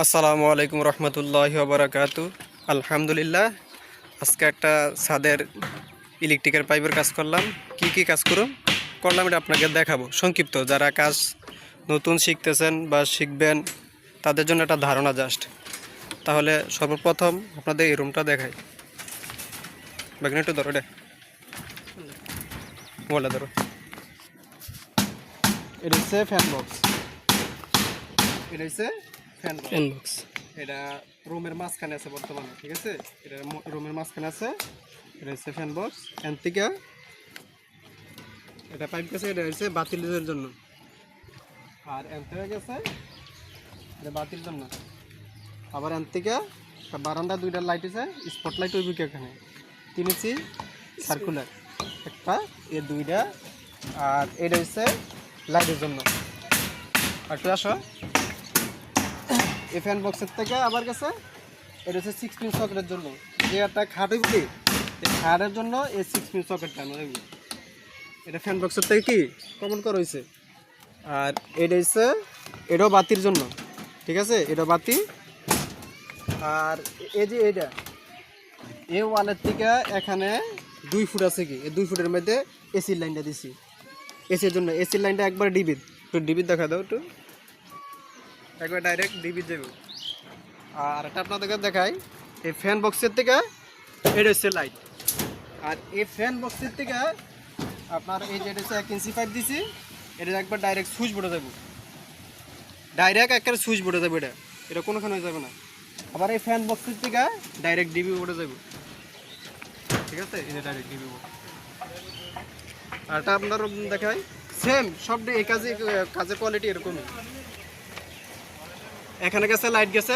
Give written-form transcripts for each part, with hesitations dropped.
আসসালামু আলাইকুম রহমতুল্লাহি ওয়া বারাকাতু। আলহামদুলিল্লাহ, আজকে একটা ছাদের ইলেকট্রিকের পাইপের কাজ করলাম। কি কাজ করলাম এটা আপনাকে দেখাবো সংক্ষিপ্ত। যারা কাজ নতুন শিখতেছেন বা শিখবেন তাদের জন্য একটা ধারণা জাস্ট। তাহলে সর্বপ্রথম আপনাদের এই রুমটা দেখাই। বাগনে একটু ধরো, মোবাইলটা ধরো। এটা হচ্ছে ফ্যান বক্স। এটা হচ্ছে ফ্যান বক্স। এটা রুমের মাঝখানে আছে বর্তমানে, ঠিক আছে? এটা রুমের মাঝখানে আছে। এটা হচ্ছে ফ্যান বক্স। এন থেকে এটা পাইপ গেছে, এটা হচ্ছে বাতিলের জন্য। আর এন থেকে গেছে এটা বাতির জন্য। আবার এন থেকে বারান্দা দুইটা লাইট আছে, স্পটলাইট ওই বুকে এখানে 3 ইঞ্চি সার্কুলার একটা, এ দুইটা। আর এটা হচ্ছে লাইটের জন্য। আর একটু আসো, এই ফ্যান বক্সের থেকে আবার গেছে এটা হচ্ছে 6 পিন সকেটের জন্য। যে একটা খাট হইবে, এই খাটের জন্য এই 6 পিন সকেটটা আনা হইবে। এটা ফ্যান বক্সের থেকে কি কমন করা হয়েছে। আর এটা হচ্ছে এটাও বাতির জন্য, ঠিক আছে? এটা বাতি। আর এই যে এটা এই ওয়ালের থেকে এখানে 2 ফুট আছে, কি এই 2 ফুটের মধ্যে এসির লাইনটা দিছি। এসির জন্য এসির লাইনটা একবার ডিবিট, একটু ডিবিট দেখা দাও, একটু একবার ডাইরেক্ট ডিবিট দেবো। আর এটা আপনাদেরকে দেখাই, এই ফ্যান বক্সের থেকে এটা হচ্ছে লাইট। আর এই ফ্যান বক্সের থেকে আপনার এই যে এটা হচ্ছে 1 ইঞ্চি পাইপ দিছি, এটা একবার ডাইরেক্ট সুইচ বোর্ডে যাবো। ডাইরেক্ট একটা সুইচ বোর্ডে যাবে, এটা এটা কোনোখানে যাবে না। আবার এই ফ্যান বক্সের থেকে ডাইরেক্ট ডিবি বোর্ডে যাবো, ঠিক আছে? এটা ডাইরেক্ট ডিবি বোর্ড। আর এটা আপনার দেখাই সেম সব এই কাজের কোয়ালিটি এরকমই। এখানে গেছে লাইট গেছে,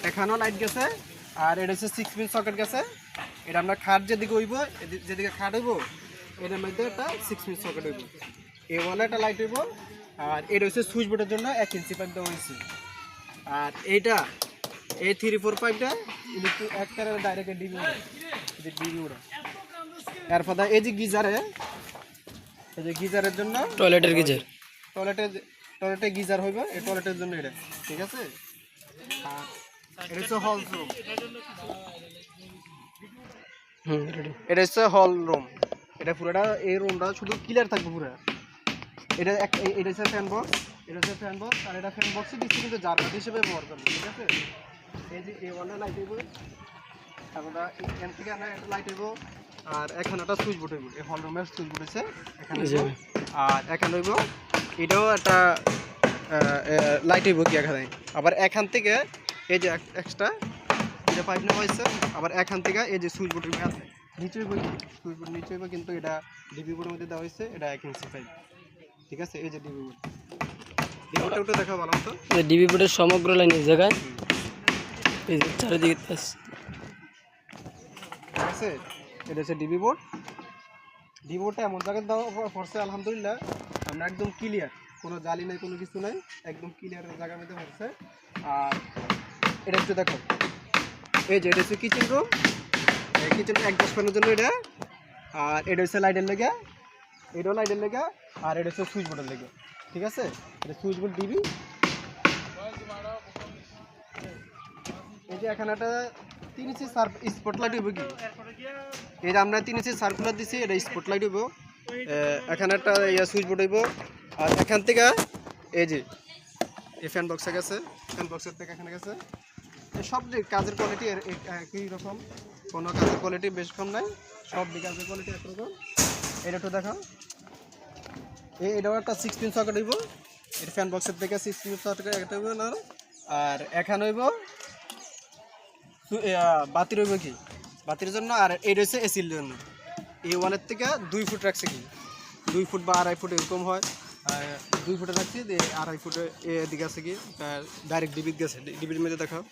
এখানেও লাইট গেছে। আর এটা হচ্ছে 6 পিন সকেট গেছে। এটা আপনার খাট যেদিকে হইব, যেদিকে খাট হইব এটার মধ্যে একটা 6 পিন সকেট হইব। এ ওয়ালে একটা লাইট হইব। আর এটা হচ্ছে সুইচ বোর্ডের জন্য 1 ইঞ্চি পাইপ দেওয়া হয়েছে। আর এইটা এই 3-4 পাইপটা একটা ডাইরেক্ট ডিবি ওড়া। এরপর এই যে গিজারে, এই যে গিজারের জন্য টয়লেটের গিজার, টয়লেটে গিজার হইব, এই টয়লেটের জন্য এটা, ঠিক আছে? আর এটা হচ্ছে হল রুম। এটা হচ্ছে হল রুম। এটা পুরোটা এই রুমটা শুধু ক্লিয়ার থাকবে পুরো। এটা এটা হচ্ছে ফ্যান বক্স, এটা হচ্ছে ফ্যান বক্স। আর এটা ফ্যান বক্সে দিচ্ছি কিন্তু জার্নাল হিসেবে ব্যবহার করবে, ঠিক আছে? এই যে এই ওয়ালে লাইট হইব, তারপরে এখান থেকে একটা লাইট হইব। আর এখানে একটা সুইচ বোর্ড হইব, এই হল রুমের সুইচ বোর্ড আছে এখানে। আর এখানে হইব এটাও একটা লাইট হইব কি এখানে। আবার এখান থেকে এই যে এক্সট্রা এটা পাইপ নেওয়া হয়েছে। আবার এখান থেকে এই যে সুইচ বোর্ড আছে নিচে হইব, সুইচ বোর্ড নিচে হইব, কিন্তু এটা ডিবি বোর্ডের মধ্যে দেওয়া হয়েছে। এটা 1 ইঞ্চি পাইপ, ঠিক আছে? এই যে ডিবি বোর্ড, ডিবি বোর্ডটা একটু দেখা ভালো তো। ডিবি বোর্ডের সমগ্র লাইনের জায়গায় এই যে চারিদিকে ঠিক আছে? এটা হচ্ছে ডিবি বোর্ড। ডিবি বোর্ডটা এমন জায়গায় দেওয়া পড়ছে আলহামদুলিল্লাহ, আমরা একদম ক্লিয়ার, কোনো জালি নাই, কোনো কিছু নাই, একদম ক্লিয়ার জায়গার মধ্যে পড়ছে। আর এটা একটু দেখো, এই যে এটা হচ্ছে কিচেন রুম, কিচেন অ্যাডজাস্ট করার জন্য এটা। আর এটা হচ্ছে লাইটের লেগে, এটাও লাইটের লেগে। আর এটা হচ্ছে সুইচ বোর্ডের লেগে, ঠিক আছে? এটা সুইচ বোর্ড দিবি। এই যে এখানে একটা 3 ইঞ্চি স্পটলাইট হইব, কি এই যে আমরা 3 ইঞ্চি সার্কুলার দিছি, এটা স্পটলাইট হইব। এখানে একটা সুইচ বোর্ড হইব। আর এখান থেকে এই যে এই ফ্যান বক্সে গেছে, ফ্যান বক্সের থেকে এখানে গেছে। সব যে কাজের কোয়ালিটি একই রকম, কোনো কাজের কোয়ালিটি বেশ কম নাই, সব দিকে কাজের কোয়ালিটি একরকম। এটা একটু দেখাও, এটাও একটা 6 পিন সকেট হইব। এটা ফ্যান বক্সের থেকে 6 পিন সকেট একটা হইব না। আর এখানে হইব বাতির হইব, কি বাতির জন্য। আর এটা হচ্ছে এসির জন্য। এই ওয়ালের থেকে 2 ফুট রাখছে, কি 2 ফুট বা 2.5 ফুট এরকম হয়। 2 ফুটে রাখছি, 2.5 ফুটে এদিকে আছে, কি ডাইরেক্ট ডিবিট গেছে, ডিবির মধ্যে দেখাও।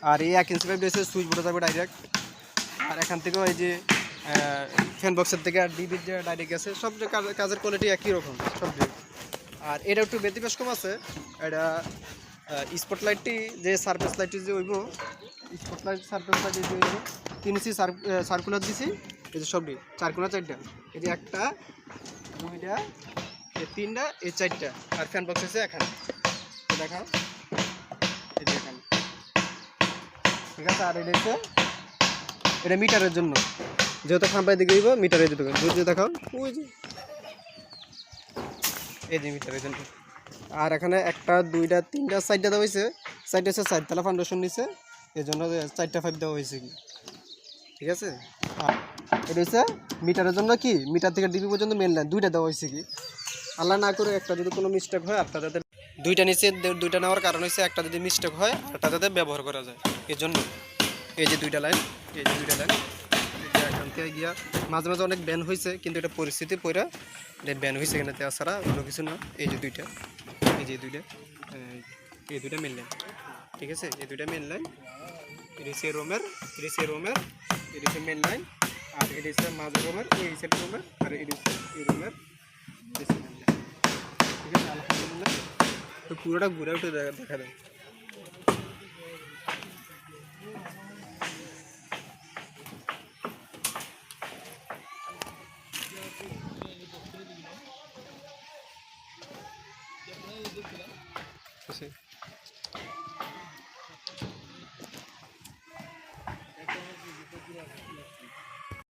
আর এই 1 ইঞ্চি পাইপ দিয়েছে, সুইচ বোর্ডে যাবে ডাইরেক্ট। আর এখান থেকেও এই যে ফ্যান বক্সের থেকে ডিবির যে ডাইরেক্ট গেছে। সব যে কাজের কোয়ালিটি একই রকম সব দিক। আর এটা একটু ব্যতিবেশ কম আছে। এটা স্পটলাইটটি যে সারফেস লাইটটি যে হইব, স্পটলাইট সারফেস লাইট যে হইব 3 ইঞ্চি সার্কুলার দিছি। এই যে সবটি 4 কোণা 4টা, এই যে 1টা 2টা এই 3টা এই 4টা। আর ফ্যান বক্স আছে এখানে দেখাও। ঠিক আছে। আর এটা মিটারের জন্য, যেহেতু খাম্পায় দিকে দিব মিটারে দিতে হবে। বুঝতে দেখাও ওই যে এই যে মিটারের জন্য। আর এখানে একটা দুইটা তিনটা সাইডটা দেওয়া হয়েছে, সাইড হচ্ছে 4 তলা ফাউন্ডেশন নিচে, এই জন্য 4টা পাইপ দেওয়া হয়েছে কি, ঠিক আছে। আর এটা হচ্ছে মিটারের জন্য কি, মিটার থেকে ডিবি পর্যন্ত মেন লাইন 2টা দেওয়া হয়েছে কি, আল্লাহ না করে একটা যদি কোনো মিস্টেক হয় আপনার যাতে 2টা নিচে 2টা নেওয়ার কারণ হচ্ছে একটা যদি মিস্টেক হয় আরটা যাতে ব্যবহার করা যায় এর জন্য। এই যে 2টা লাইন, এই যে 2টা লাইন, এখান থেকে গিয়া মাঝে মাঝে অনেক ব্যান হয়েছে, কিন্তু এটা পরিস্থিতি পড়া এটা ব্যান হয়েছে এখানে, তাছাড়া অন্য কিছু না। এই যে 2টা, এই যে 2টা, এই 2টা মেন লাইন, ঠিক আছে। এই 2টা মেন লাইন, এডিসি রোমের, এডিসি মেন লাইন, আর এডিসি মাঝে রোমের, এই সেট রোমের, আর এডিসি এই রোমের এডিসি মেন লাইন, ঠিক আছে। আলহামদুলিল্লাহ তো পুরোটা ঘুরে উঠে দেখা দেয়। Sí.